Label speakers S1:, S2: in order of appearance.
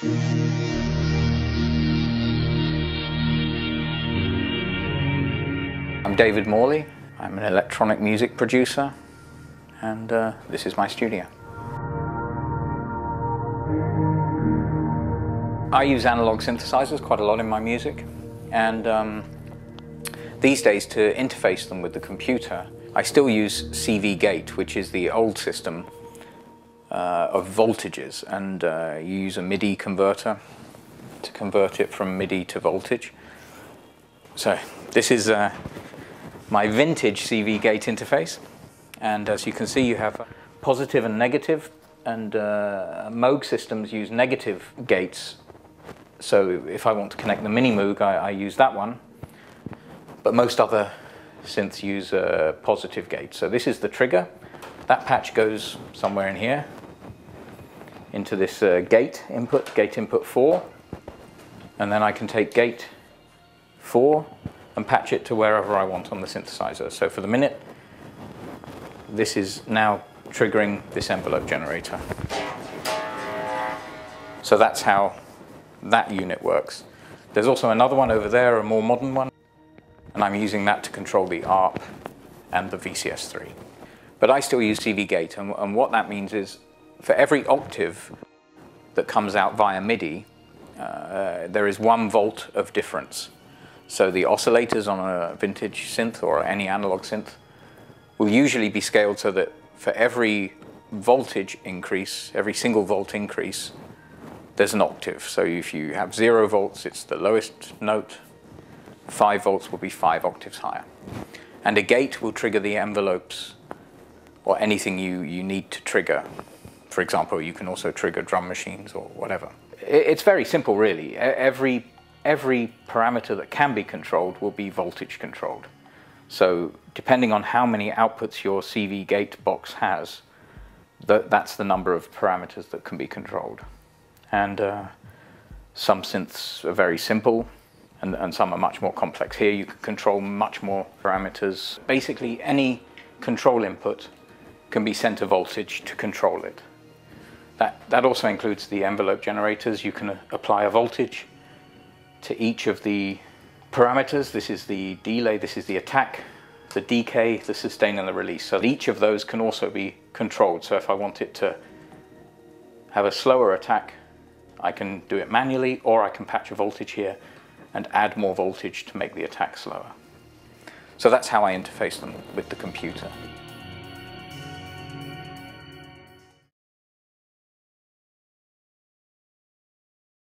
S1: I'm David Morley. I'm an electronic music producer, and this is my studio. I use analog synthesizers quite a lot in my music, and these days to interface them with the computer, I still use CV gate, which is the old system of voltages, and you use a MIDI converter to convert it from MIDI to voltage. So this is my vintage CV gate interface, and as you can see you have positive and negative, and Moog systems use negative gates. So if I want to connect the Mini Moog, I use that one, but most other synths use a positive gate. So this is the trigger. That patch goes somewhere in here into this gate input 4, and then I can take gate 4 and patch it to wherever I want on the synthesizer. So for the minute, this is now triggering this envelope generator. So that's how that unit works. There's also another one over there, a more modern one, and I'm using that to control the ARP and the VCS3. But I still use CV gate, and what that means is for every octave that comes out via MIDI, there is 1 volt of difference. So the oscillators on a vintage synth or any analog synth will usually be scaled so that for every voltage increase, every single volt increase, there's an octave. So if you have 0 volts, it's the lowest note. 5 volts will be 5 octaves higher. And a gate will trigger the envelopes or anything you need to trigger. For example, you can also trigger drum machines or whatever. It's very simple, really. Every parameter that can be controlled will be voltage controlled. So depending on how many outputs your CV gate box has, that's the number of parameters that can be controlled. And some synths are very simple, and some are much more complex. Here you can control much more parameters. Basically, any control input can be sent a voltage to control it. That also includes the envelope generators. You can apply a voltage to each of the parameters. This is the delay, this is the attack, the decay, the sustain, and the release. So each of those can also be controlled. So if I want it to have a slower attack, I can do it manually, or I can patch a voltage here and add more voltage to make the attack slower. So that's how I interface them with the computer.